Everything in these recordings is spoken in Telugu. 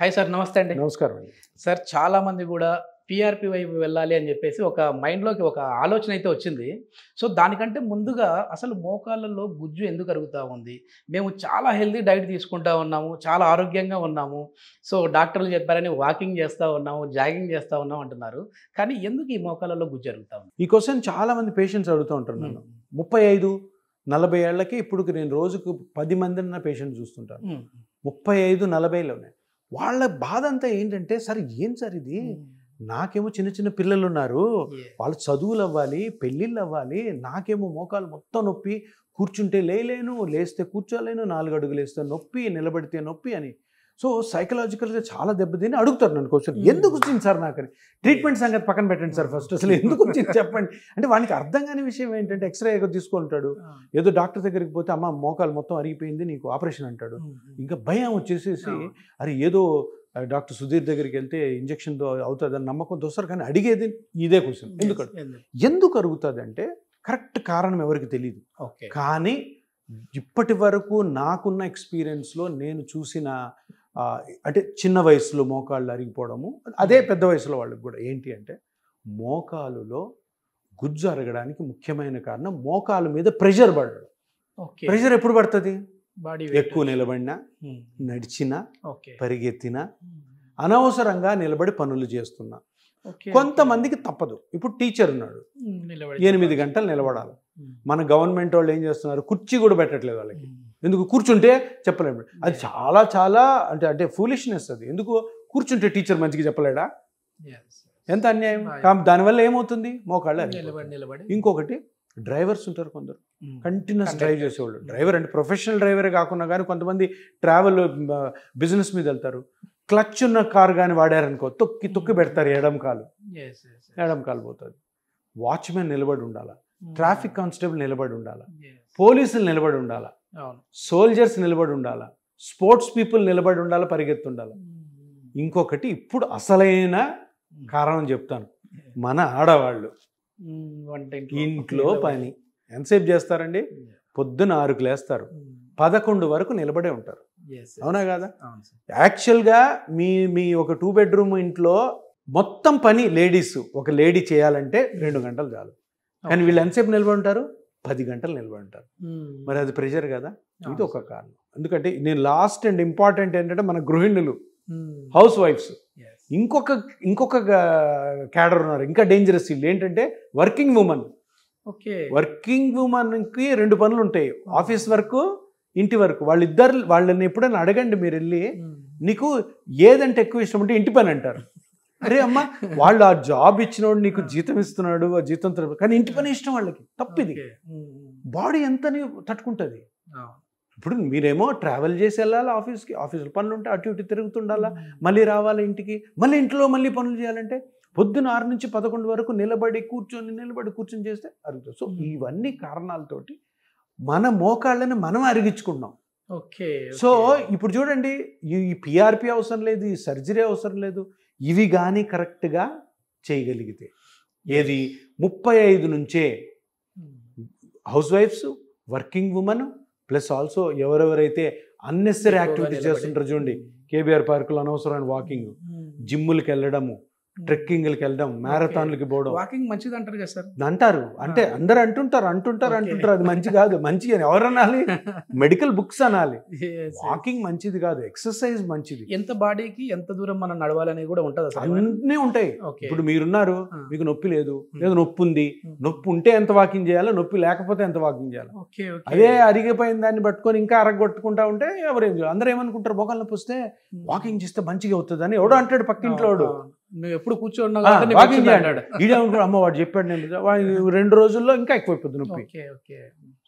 హాయ్ సార్, నమస్తే అండి. నమస్కారం అండి. సార్ చాలామంది కూడా పీఆర్పీ వైపు వెళ్ళాలి అని చెప్పేసి ఒక మైండ్‌లోకి ఒక ఆలోచన అయితే వచ్చింది. సో, దానికంటే ముందుగా అసలు మోకాళ్ళలో గుజ్జు ఎందుకు అరుగుతా ఉంది? మేము చాలా హెల్తీ డైట్ తీసుకుంటా ఉన్నాము. చాలా ఆరోగ్యంగా ఉన్నాము. సో, డాక్టర్లు చెప్పారని వాకింగ్ చేస్తా ఉన్నాము, జాగింగ్ చేస్తా ఉన్నాం అంటున్నారు. కానీ ఎందుకు ఈ మోకాళ్ళలో గుజ్జు అరుగుతా ఉంది? ఈ క్వశ్చన్ చాలా మంది పేషెంట్స్ అడుగుతూ ఉంటారు నన్ను. 35, 40 ఏళ్లకి ఇప్పుడు నేను రోజుకు 10 మందిని నా పేషెంట్ చూస్తుంటాను. 35, 40లోనే వాళ్ళ బాధ అంతా ఏంటంటే, సార్ ఏం సార్ ఇది, నాకేమో చిన్న చిన్న పిల్లలు ఉన్నారు, వాళ్ళ చదువులు అవ్వాలి, పెళ్ళిళ్ళు అవ్వాలి, నాకేమో మోకాలు మొత్తం నొప్పి, కూర్చుంటే లేలేను, లేస్తే కూర్చోలేను, 4 అడుగులు వేస్తే నొప్పి, నిలబడితే నొప్పి అని. సో సైకలాజికల్గా చాలా దెబ్బతిని అడుగుతారు నన్ను క్వశ్చన్, ఎందుకు వచ్చింది సార్ నాకని. ట్రీట్మెంట్ సంగతి పక్కన పెట్టండి సార్, ఫస్ట్ అసలు ఎందుకు వచ్చింది చెప్పండి అంటే. వానికి అర్థం కాని విషయం ఏంటంటే, ఎక్స్రే తీసుకుంటాడు, ఏదో డాక్టర్ దగ్గరికి పోతే అమ్మ మోకాలు మొత్తం అరిగిపోయింది నీకు ఆపరేషన్ అంటాడు. ఇంకా భయం వచ్చేసేసి అరే ఏదో డాక్టర్ సుధీర్ దగ్గరికి వెళ్తే ఇంజక్షన్తో అవుతుందని నమ్మకంతో వస్తారు. కానీ అడిగేది ఇదే క్వశ్చన్, ఎందుకు అరుగుతుంది అంటే కరెక్ట్ కారణం ఎవరికి తెలియదు. కానీ ఇప్పటి వరకు నాకున్న ఎక్స్పీరియన్స్లో నేను చూసిన అంటే చిన్న వయసులో మోకాళ్ళు అరిగిపోవడము, అదే పెద్ద వయసులో వాళ్ళకి కూడా ఏంటి అంటే, మోకాలులో గుజ్జు అరగడానికి ముఖ్యమైన కారణం మోకాలు మీద ప్రెషర్ పడడం. ప్రెషర్ ఎప్పుడు పడుతుంది? ఎక్కువ నిలబడినా, నడిచినా, పరిగెత్తినా, అనవసరంగా నిలబడి పనులు చేస్తున్నా. కొంతమందికి తప్పదు. ఇప్పుడు టీచర్ ఉన్నాడు, 8 గంటలు నిలబడాలి. మన గవర్నమెంట్ వాళ్ళు ఏం చేస్తున్నారు, కుర్చీ కూడా పెట్టట్లేదు వాళ్ళకి. ఎందుకు? కూర్చుంటే చెప్పలేము. అది చాలా చాలా అంటే ఫూలిష్నెస్ అది. ఎందుకు కూర్చుంటే టీచర్ మంచిగా చెప్పలేడా? ఎంత అన్యాయం. దానివల్ల ఏమవుతుంది? మోకాళ్ళు. ఇంకొకటి డ్రైవర్స్ ఉంటారు కొందరు, కంటిన్యూస్ డ్రైవ్ చేసేవాళ్ళు. డ్రైవర్ అంటే ప్రొఫెషనల్ డ్రైవరే కాకుండా కానీ కొంతమంది ట్రావెల్ బిజినెస్ మీద వెళ్తారు. క్లచ్ ఉన్న కారు కానీ వాడారనుకో, తొక్కి పెడతారు ఎడం కాలు పోతుంది. వాచ్మెన్ నిలబడి ఉండాలా, ట్రాఫిక్ కానిస్టేబుల్ నిలబడి ఉండాలా, పోలీసులు నిలబడి ఉండాలా, సోల్జర్స్ నిలబడి ఉండాలా, స్పోర్ట్స్ పీపుల్ నిలబడి ఉండాలా, పరిగెత్తుండాలా. ఇంకొకటి ఇప్పుడు అసలైన కారణం చెప్తాను, మన ఆడవాళ్ళు ఇంట్లో పని ఎంతసేపు చేస్తారండి? పొద్దున 6కు లేస్తారు, 11 వరకు నిలబడే ఉంటారు. అవునా కాదా? యాక్చువల్గా మీ ఒక 2 బెడ్రూమ్ ఇంట్లో మొత్తం పని లేడీస్, ఒక లేడీ చేయాలంటే 2 గంటలు చాలు. కానీ వీళ్ళు ఎంతసేపు నిలబడి ఉంటారు? 10 గంటలు నిలబడి ఉంటారు. మరి అది ప్రెషర్ కదా. ఇది ఒక కారణం. ఎందుకంటే నేను లాస్ట్ అండ్ ఇంపార్టెంట్ ఏంటంటే, మన గృహిణులు, హౌస్ వైఫ్స్. ఇంకొక క్యాడర్ ఉన్నారు, ఇంకా డేంజరస్. వీళ్ళు ఏంటంటే వర్కింగ్ ఉమెన్. వర్కింగ్ ఉమెన్కి 2 పనులు ఉంటాయి, ఆఫీస్ వర్క్, ఇంటి వరకు. వాళ్ళని ఎప్పుడైనా అడగండి మీరు వెళ్ళి, నీకు ఏదంటే ఎక్కువ ఇష్టం అంటే ఇంటి పని అంటారు. అరే అమ్మ, వాళ్ళు ఆ జాబ్ ఇచ్చినోడు నీకు జీతం ఇస్తున్నాడు, ఆ జీతం, కానీ ఇంటి పని ఇష్టం వాళ్ళకి. తప్పిది. బాడీ ఎంతని తట్టుకుంటుంది. ఇప్పుడు మీరేమో ట్రావెల్ చేసి వెళ్ళాలి ఆఫీస్కి, ఆఫీసులో పనులు ఉంటే అటు ఇటు తిరుగుతుండాలా, మళ్ళీ రావాలి ఇంటికి, మళ్ళీ ఇంట్లో మళ్ళీ పనులు చేయాలంటే పొద్దున 6 నుంచి 11 వరకు నిలబడి కూర్చొని చేస్తే అరుగుతుంది. సో ఇవన్నీ కారణాలతోటి మన మోకాళ్ళని మనం అరిగించుకున్నాం. సో ఇప్పుడు చూడండి, ఈ పిఆర్పి అవసరం లేదు, ఈ సర్జరీ అవసరం లేదు. ఇవి కానీ కరెక్ట్గా చేయగలిగితే, ఏది 35 నుంచే హౌస్ వైఫ్స్, వర్కింగ్ ఉమెన్, ప్లస్ ఆల్సో ఎవరెవరైతే అన్నెసరీ యాక్టివిటీస్ చేస్తుంటారు చూడండి, కేబీఆర్ పార్కులో అనవసరమైన వాకింగ్, జిమ్ములకి వెళ్ళడము, ట్రెక్కింగ్లకి వెళ్ళడం, మ్యారథాన్లకి పోవడం. వాకింగ్ మంచిది అంటారు కదా సార్? అంటారు, అంటే అందరు అంటుంటారు. అది మంచి కాదు. మంచి అని ఎవరు అనాలి? మెడికల్ బుక్స్ అనాలి. వాకింగ్ మంచిది కాదు, ఎక్సర్సైజ్ మంచిది. ఎంత బాడీకి ఎంత దూరం మనం నడవాలనేది కూడా ఉంటుంది. అన్నీ ఉంటాయి. ఇప్పుడు మీరున్నారు, మీకు నొప్పి లేదు, లేదా నొప్పి ఉంది, నొప్పి ఉంటే ఎంత వాకింగ్ చేయాలి, నొప్పి లేకపోతే ఎంత వాకింగ్ చేయాలి. అదే అరిగిపోయిన దాన్ని పట్టుకొని ఇంకా అరగొట్టుకుంటా ఉంటే ఎవరేం చేయాలి? అందరూ ఏమనుకుంటారు, మోకాళ్ళ నొప్పి వస్తే వాకింగ్ చేస్తే మంచిగా అవుతుంది అని ఎవడో అంటాడు పక్కింట్లో. నువ్వు ఎప్పుడు కూర్చోన్నా అమ్మ వాడు చెప్పాడు, నేను 2 రోజుల్లో ఇంకా ఎక్కువైపోద్ది నొప్పి.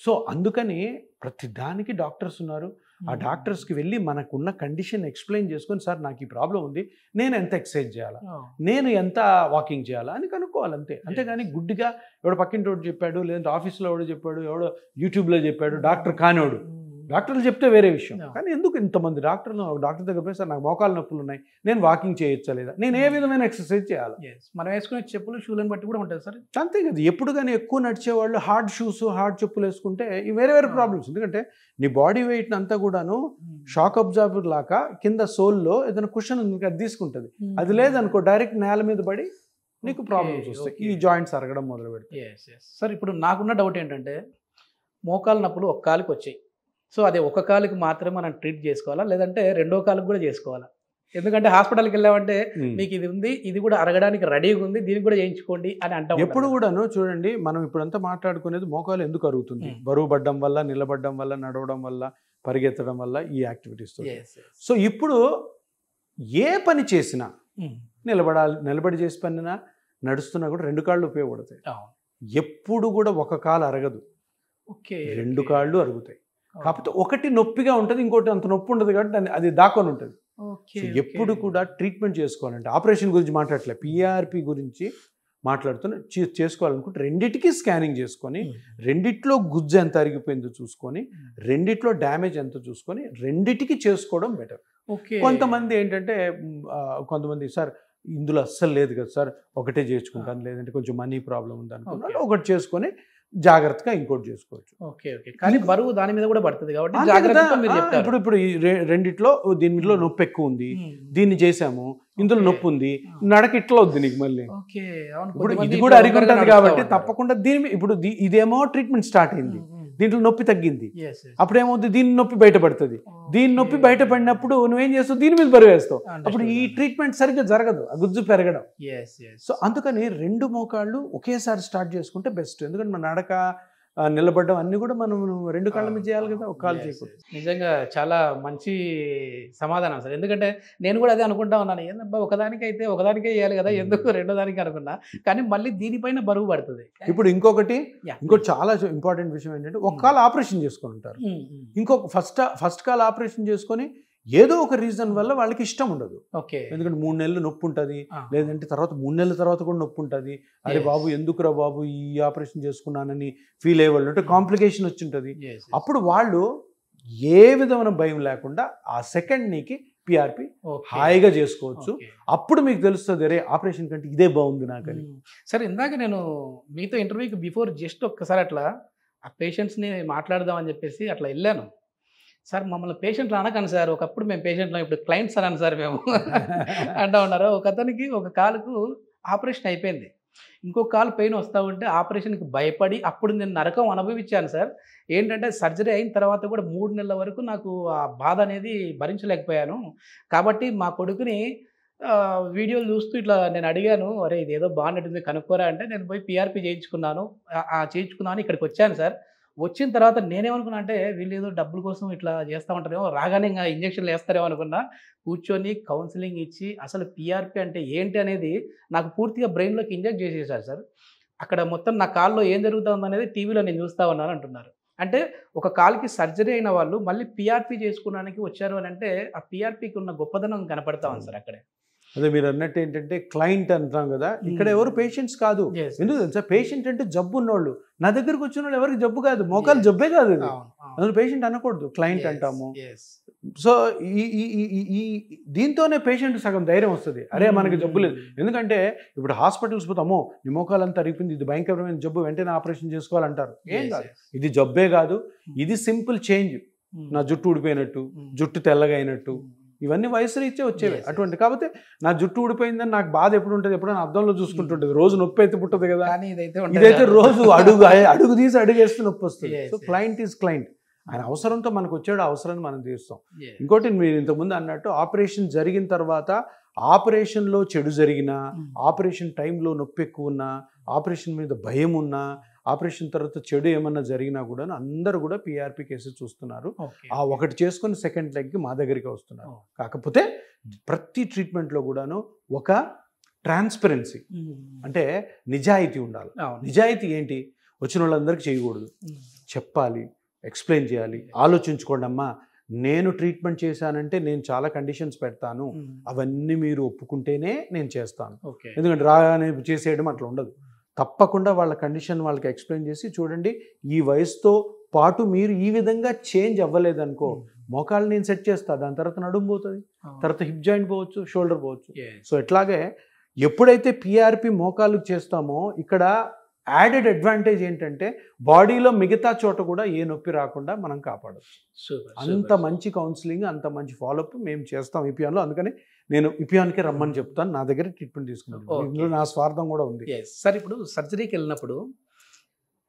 సో అందుకని ప్రతి దానికి డాక్టర్స్ ఉన్నారు. ఆ డాక్టర్స్కి వెళ్ళి మనకున్న కండిషన్ ఎక్స్ప్లెయిన్ చేసుకొని, సార్ నాకు ఈ ప్రాబ్లం ఉంది, నేను ఎంత ఎక్సర్సైజ్ చేయాలా, నేను ఎంత వాకింగ్ చేయాలా అని కనుక్కోవాలి అంతే. అంతేగాని గుడ్డిగా ఎవడో పక్కింటి వాడు చెప్పాడు, లేదంటే ఆఫీస్లో ఎవడో చెప్పాడు, ఎవడో యూట్యూబ్లో చెప్పాడు, డాక్టర్ కానివాడు డాక్టర్లు చెప్తే వేరే విషయం. Yeah. కానీ ఎందుకు ఇంతమంది డాక్టర్లు డాక్టర్ దగ్గర పోయి సార్ నాకు మోకాలు నొప్పులు ఉన్నాయి, నేను వాకింగ్ చేయొచ్చా లేదా, నేను ఏ విధమైన ఎక్సర్సైజ్ చేయాలి? మనం వేసుకునే చెప్పులు షూలను బట్టి కూడా ఉంటుంది సార్. అంతే కదా. ఎప్పుడు కానీ ఎక్కువ నడిచేవాళ్ళు హార్డ్ షూస్ హార్డ్ చెప్పులు వేసుకుంటే ఇవి వేరే వేరే ప్రాబ్లమ్స్. ఎందుకంటే నీ బాడీ వెయిట్ అంతా కూడాను షాక్ అబ్జార్బర్ లాగా కింద సోల్లో ఏదైనా కుషన్ ఉంది అది తీసుకుంటుంది. అది లేదనుకో డైరెక్ట్ నేల మీద పడి నీకు ప్రాబ్లమ్స్ వస్తాయి, ఈ జాయింట్స్ అరగడం మొదలు పెడతాయి. సార్ ఇప్పుడు నాకున్న డౌట్ ఏంటంటే మోకాలు నొప్పులు ఒక కాలుకి వచ్చాయి, సో అదే ఒక కాలుకి మాత్రమే మనం ట్రీట్ చేసుకోవాలా లేదంటే రెండో కాలుకి కూడా చేసుకోవాలా? ఎందుకంటే హాస్పిటల్కి వెళ్ళామంటే మీకు ఇది ఉంది, ఇది కూడా అరగడానికి రెడీగా ఉంది, దీనికి కూడా చేయించుకోండి అని అంటాం. ఎప్పుడు కూడాను చూడండి, మనం ఇప్పుడంతా మాట్లాడుకునేది మోకాలు ఎందుకు అరుగుతుంది, బరువు పడ్డం వల్ల, నిలబడడం వల్ల, నడవడం వల్ల, పరిగెత్తడం వల్ల, ఈ యాక్టివిటీస్. సో ఇప్పుడు ఏ పని చేసినా నిలబడి చేసి పనినా నడుస్తున్నా కూడా రెండు కాళ్ళు ఉపయోగపడతాయి. ఎప్పుడు కూడా ఒక కాలు అరగదు, రెండు కాళ్ళు అరుగుతాయి. కాకపోతే ఒకటి నొప్పిగా ఉంటుంది, ఇంకోటి అంత నొప్పి ఉండదు కాబట్టి దాన్ని అది దాకొని ఉంటుంది. ఎప్పుడు కూడా ట్రీట్మెంట్ చేసుకోవాలంటే ఆపరేషన్ గురించి మాట్లాడలే, పిఆర్పి గురించి మాట్లాడుతున్న చేసుకోవాలనుకుంటే రెండిటికి స్కానింగ్ చేసుకొని, రెండిట్లో గుజ్జు ఎంత అరిగిపోయిందో చూసుకొని, రెండిట్లో డ్యామేజ్ ఎంత చూసుకొని, రెండిటికి చేసుకోవడం బెటర్. కొంతమంది ఏంటంటే కొంతమంది సార్ ఇందులో అస్సలు లేదు కదా సార్, ఒకటే చేసుకుంటాను, లేదంటే కొంచెం మనీ ప్రాబ్లం ఉంది అనుకుంటాను, ఒకటి చేసుకొని జాగ్రత్తగా ఇంకోటి చేసుకోవచ్చు. కానీ బరువు దాని మీద కూడా పడుతుంది కాబట్టి ఇప్పుడు ఈ రెండిట్లో దీనిలో నొప్పి ఎక్కువ ఉంది, దీన్ని చేసాము, ఇందులో నొప్పి ఉంది, నడక ఇట్లా వద్దు నీకు మళ్ళీ. ఇప్పుడు ఇది కూడా అరిగుంటుంది కాబట్టి తప్పకుండా దీని ఇప్పుడు ఇదేమో ట్రీట్మెంట్ స్టార్ట్ అయింది, దీంట్లో నొప్పి తగ్గింది, అప్పుడేమవుతుంది దీని నొప్పి బయటపడుతుంది, దీని నొప్పి బయటపడినప్పుడు నువ్వేం చేస్తావు, దీని మీద బరువు వేస్తావు, అప్పుడు ఈ ట్రీట్మెంట్ సరిగ్గా జరగదు, ఆ గుజ్జు పెరగడం. సో అందుకని రెండు మోకాళ్ళు ఒకేసారి స్టార్ట్ చేసుకుంటే బెస్ట్. ఎందుకంటే మన నడక, నిలబడడం అన్ని కూడా మనం రెండు కాళ్ళ మీద చేయాలి కదా, ఒక కాళ్ళు చేయకూడదు. నిజంగా చాలా మంచి సమాధానం సార్. ఎందుకంటే నేను కూడా అదే అనుకుంటా ఉన్నాను, ఏందబ్బా ఒకదానికైతే ఒకదానికే చేయాలి కదా, ఎందుకు రెండో దానికి అనుకున్నా, కానీ మళ్ళీ దీనిపైన బరువు పడుతుంది. ఇప్పుడు ఇంకొకటి చాలా ఇంపార్టెంట్ విషయం ఏంటంటే ఒక కాలు ఆపరేషన్ చేసుకొని ఉంటారు, ఇంకొక ఫస్ట్ కాలు ఆపరేషన్ చేసుకొని ఏదో ఒక రీజన్ వల్ల వాళ్ళకి ఇష్టం ఉండదు. ఎందుకంటే 3 నెలలు నొప్పి ఉంటుంది, లేదంటే తర్వాత 3 నెలల తర్వాత కూడా నొప్పి ఉంటుంది. అరే బాబు ఎందుకురా బాబు ఈ ఆపరేషన్ చేసుకున్నానని ఫీల్ అయ్యేవాళ్ళు, అంటే కాంప్లికేషన్ వచ్చి ఉంటుంది. అప్పుడు వాళ్ళు ఏ విధమైన భయం లేకుండా ఆ సెకండ్ నీకి పిఆర్పి హాయిగా చేసుకోవచ్చు. అప్పుడు మీకు తెలుస్తుంది అరే ఆపరేషన్ కంటే ఇదే బాగుంది నాకని. సరే, ఇందాక నేను మీతో ఇంటర్వ్యూకి బిఫోర్ జస్ట్ ఒక్కసారి అట్లా ఆ పేషెంట్స్ని మాట్లాడదామని చెప్పేసి అట్లా వెళ్ళాను. సార్ మమ్మల్ని పేషెంట్లు అనకండి సార్, ఒకప్పుడు మేము పేషెంట్లు, ఇప్పుడు క్లయింట్స్ అని సార్ మేము అంటూ ఉన్నారు. ఒక అతనికి ఒక కాలుకు ఆపరేషన్ అయిపోయింది, ఇంకొక కాలు పెయిన్ వస్తూ ఉంటే ఆపరేషన్కి భయపడి అప్పుడు నేను నరకం అనుభవించాను సార్. ఏంటంటే సర్జరీ అయిన తర్వాత కూడా 3 నెలల వరకు నాకు ఆ బాధ అనేది భరించలేకపోయాను. కాబట్టి మా కొడుకుని వీడియోలు చూస్తూ ఇట్లా నేను అడిగాను, అరే ఇదేదో బాగున్నట్టుంది కనుక్కోరా అంటే నేను పోయి పిఆర్పి చేయించుకున్నాను ఇక్కడికి వచ్చాను సార్. వచ్చిన తర్వాత నేనేమనుకున్నా అంటే వీళ్ళు ఏదో డబ్బుల కోసం ఇట్లా చేస్తూ ఉంటారేమో, రాగానే ఇంకా ఇంజక్షన్లు వేస్తారేమో అనుకున్నా. కూర్చొని కౌన్సిలింగ్ ఇచ్చి అసలు పిఆర్పి అంటే ఏంటి అనేది నాకు పూర్తిగా బ్రెయిన్లోకి ఇంజెక్ట్ చేసేసారు సార్. అక్కడ మొత్తం నా కాల్లో ఏం జరుగుతుంది అనేది టీవీలో నేను చూస్తూ ఉన్నాను అంటున్నారు. అంటే ఒక కాలుకి సర్జరీ అయిన వాళ్ళు మళ్ళీ పిఆర్పి చేసుకోవడానికి వచ్చారు అని అంటే ఆ పిఆర్పికి ఉన్న గొప్పదనం కనపడతా ఉంది సార్ అక్కడే. అదే మీరు అన్నట్టు ఏంటంటే క్లయింట్ అంటాం కదా, ఇక్కడ ఎవరు పేషెంట్స్ కాదు. ఎందుకు తెలుసా, పేషెంట్ అంటే జబ్బు ఉన్నోళ్ళు. నా దగ్గరకు వచ్చిన వాళ్ళు ఎవరికి జబ్బు కాదు, మోకాలు జబ్బే కాదు, అందులో పేషెంట్ అనకూడదు, క్లయింట్ అంటాము. సో ఈ దీంతోనే పేషెంట్ సగం ధైర్యం వస్తుంది, అరే మనకి జబ్బు లేదు. ఎందుకంటే ఇప్పుడు హాస్పిటల్స్ పోతామో నీ మోకాలంతా అరిగిపోయింది, ఇది భయంకరమైన జబ్బు, వెంటనే ఆపరేషన్ చేసుకోవాలంటారు. ఏం కాదు, ఇది జబ్బే కాదు, ఇది సింపుల్ చేంజ్. నా జుట్టు ఊడిపోయినట్టు, జుట్టు తెల్లగా అయినట్టు, ఇవన్నీ వయసు రీత్యా వచ్చేవి అటువంటి. కాకపోతే నా జుట్టు ఊడిపోయిందని నాకు బాధ ఎప్పుడు ఉంటుంది, ఎప్పుడైనా అద్దంలో చూసుకుంటుంటుంది, రోజు నొప్పి అయితే పుట్టదు కదా. ఇదైతే రోజు అడుగు తీసి అడుగేస్తే నొప్పి వస్తుంది. సో క్లయింట్ ఈజ్ క్లయింట్, ఆయన అవసరంతో మనకు వచ్చాడు, అవసరాన్ని మనం తీరుస్తాం. ఇంకోటి మీరు ఇంతకుముందు అన్నట్టు ఆపరేషన్ జరిగిన తర్వాత ఆపరేషన్లో చెడు జరిగినా, ఆపరేషన్ టైంలో నొప్పి ఎక్కువ ఉన్నా, ఆపరేషన్ మీద భయం ఉన్నా, ఆపరేషన్ తర్వాత చెడు ఏమన్నా జరిగినా కూడా అందరూ కూడా పిఆర్పి కేసెస్ చూస్తున్నారు. ఆ ఒకటి చేసుకుని సెకండ్ లెగ్కి మా దగ్గరికి వస్తున్నారు. కాకపోతే ప్రతి ట్రీట్మెంట్లో కూడాను ఒక ట్రాన్స్పరెన్సీ అంటే నిజాయితీ ఉండాలి. నిజాయితీ ఏంటి, వచ్చిన వాళ్ళందరికీ చేయకూడదు, చెప్పాలి, ఎక్స్ప్లెయిన్ చేయాలి. ఆలోచించుకోండి అమ్మా, నేను ట్రీట్మెంట్ చేశానంటే నేను చాలా కండిషన్స్ పెడతాను, అవన్నీ మీరు ఒప్పుకుంటేనే నేను చేస్తాను. ఎందుకంటే రాగానే చేసేయడం అట్లా ఉండదు. తప్పకుండా వాళ్ళ కండిషన్ వాళ్ళకి ఎక్స్ప్లెయిన్ చేసి, చూడండి ఈ వయసుతో పాటు మీరు ఈ విధంగా చేంజ్ అవ్వలేదనుకో, మోకాలు నేను సెట్ చేస్తా, దాని తర్వాత నడుము పోతుంది, తర్వాత హిప్ జాయింట్ పోవచ్చు, షోల్డర్ పోవచ్చు. సో ఇట్లాగే ఎప్పుడైతే పిఆర్పి మోకాలు చేస్తామో ఇక్కడ యాడెడ్ అడ్వాంటేజ్ ఏంటంటే బాడీలో మిగతా చోట కూడా ఏ నొప్పి రాకుండా మనం కాపాడచ్చు. అంత మంచి కౌన్సిలింగ్, అంత మంచి ఫాలోఅప్ మేము చేస్తాం ఇపియాన్లో. అందుకని నేను ఇపియాన్కే రమ్మని చెప్తాను, నా దగ్గర ట్రీట్మెంట్ తీసుకున్నాను. ఇందులో నా స్వార్థం కూడా ఉంది. సార్ ఇప్పుడు సర్జరీకి వెళ్ళినప్పుడు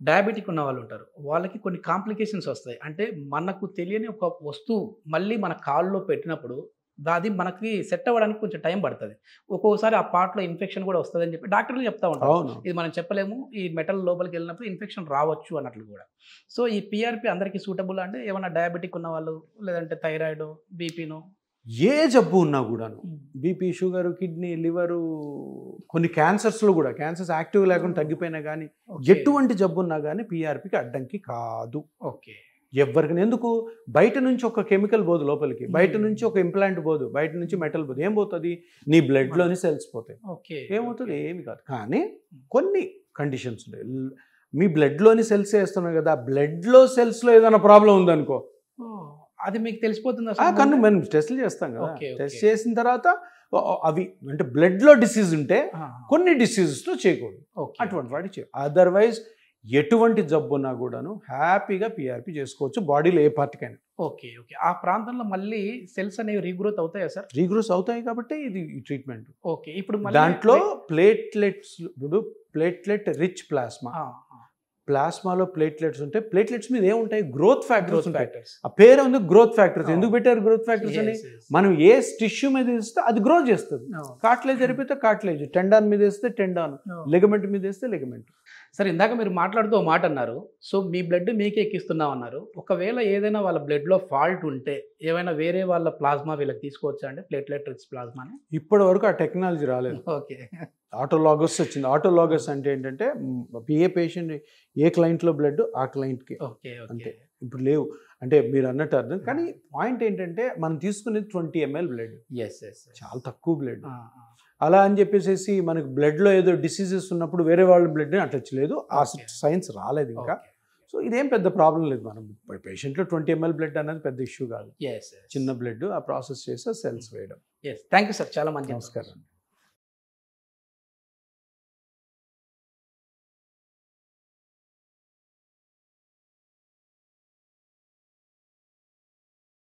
డయాబెటిక్ ఉన్న వాళ్ళు ఉంటారు, వాళ్ళకి కొన్ని కాంప్లికేషన్స్ వస్తాయి. అంటే మనకు తెలియని ఒక వస్తువు మళ్ళీ మన కాల్లో పెట్టినప్పుడు అది మనకి సెట్ అవ్వడానికి కొంచెం టైం పడుతుంది. ఒక్కోసారి ఆ పార్ట్లో ఇన్ఫెక్షన్ కూడా వస్తుంది అని చెప్పి డాక్టర్లు చెప్తా ఉంటారు. ఇది మనం చెప్పలేము, ఈ మెటల్ లోపలికి వెళ్ళినప్పుడు ఇన్ఫెక్షన్ రావచ్చు అన్నట్లు కూడా. సో ఈ పిఆర్పి అందరికీ సూటబుల్ అంటే ఏమైనా డయాబెటిక్ ఉన్న వాళ్ళు, లేదంటే థైరాయిడ్, బీపీను, ఏ జబ్బు ఉన్నా కూడాను, బీపీ, షుగర్, కిడ్నీ, లివరు, కొన్ని క్యాన్సర్స్లో కూడా క్యాన్సర్స్ యాక్టివ్ లేకుండా తగ్గిపోయినా కానీ ఎటువంటి జబ్బు ఉన్నా కానీ పిఆర్పికి అడ్డంకి కాదు. ఓకే. ఎవరికి ఎందుకు బయట నుంచి ఒక కెమికల్ పోదు లోపలికి, బయట నుంచి ఒక ఇంప్లాంట్ పోదు, బయట నుంచి మెటల్ పోదు. ఏం పోతుంది? నీ బ్లడ్లోని సెల్స్ పోతాయి. ఏమవుతుంది? ఏమి కాదు. కానీ కొన్ని కండిషన్స్ ఉంటాయి. మీ బ్లడ్లోని సెల్స్ వేస్తున్నాయి కదా, బ్లడ్లో సెల్స్లో ఏదైనా ప్రాబ్లం ఉందనుకో, అది మీకు తెలిసిపోతుంది. కన్ను మనం టెస్ట్లు చేస్తాం కదా, టెస్ట్ చేసిన తర్వాత అవి అంటే బ్లడ్లో డిసీజ్ ఉంటే కొన్ని డిసీజెస్తో చేయకూడదు, అటువంటి వాటికి చేయ. అదర్వైజ్ ఎటువంటి జబ్బున్నా కూడాను హ్యాపీగా పిఆర్పి చేసుకోవచ్చు బాడీలో ఏ పార్టీకైనా. ఓకే. ఆ ప్రాంతంలో మళ్ళీ సెల్స్ అనేవి రీగ్రోత్ అవుతాయా సార్? రీగ్రోత్ అవుతాయి కాబట్టి ఇది ట్రీట్మెంట్. ఓకే. ఇప్పుడు దాంట్లో ప్లేట్లెట్స్, ఇప్పుడు ప్లేట్లెట్ రిచ్ ప్లాస్మా, ప్లాస్మాలో ప్లేట్లెట్స్ ఉంటాయి. ప్లేట్లెట్స్ మీద ఏముంటాయి? గ్రోత్ ఫ్యాక్టర్స్ ఉంటాయి. ఆ పేరు ఉంది గ్రోత్ ఫ్యాక్టర్స్. ఎందుకు పెట్టారు గ్రోత్ ఫ్యాక్టర్స్ అని? మనం ఏ టిష్యూ మీద వేస్తే అది గ్రో చేస్తుంది. కార్టిలేజ్ జరిపితే కార్టిలేజ్, టెండాన్ మీద వేస్తే టెండాన్, లెగమెంట్ మీద వేస్తే లెగమెంట్. సరే, ఇందాక మీరు మాట్లాడుతూ ఒక మాట అన్నారు, సో మీ బ్లడ్ మీకే ఎక్కిస్తున్నాం అన్నారు. ఒకవేళ ఏదైనా వాళ్ళ బ్లడ్లో ఫాల్ట్ ఉంటే ఏమైనా వేరే వాళ్ళ ప్లాస్మా వీళ్ళకి తీసుకోవచ్చా అండి? ప్లేట్లెట్ రిచ్ ప్లాస్మాని ఇప్పటి వరకు ఆ టెక్నాలజీ రాలేదు. ఓకే. ఆటోలాగస్ వచ్చింది. ఆటోలాగస్ అంటే ఏంటంటే ఏ పేషెంట్ ఏ క్లయింట్లో బ్లడ్ ఆ క్లయింట్కి అంటే ఇప్పుడు లేవు అంటే మీరు అన్నట్టు అర్థం. కానీ పాయింట్ ఏంటంటే మనం తీసుకునేది 20 ml బ్లడ్, చాలా తక్కువ బ్లడ్. అలా అని చెప్పేసి మనకు బ్లడ్లో ఏదో డిసీజెస్ ఉన్నప్పుడు వేరే వాళ్ళ బ్లడ్ని అటచ్ లేదు, ఆ సైన్స్ రాలేదు ఇంకా. సో ఇదేం పెద్ద ప్రాబ్లం లేదు. మనం పేషెంట్లో 20 ml బ్లడ్ అనేది పెద్ద ఇష్యూ కాదు. చిన్న బ్లడ్ ఆ ప్రాసెస్ చేసి సెల్స్ వేయడం. థ్యాంక్ యూ సార్, చాలా మంచి. నమస్కారం.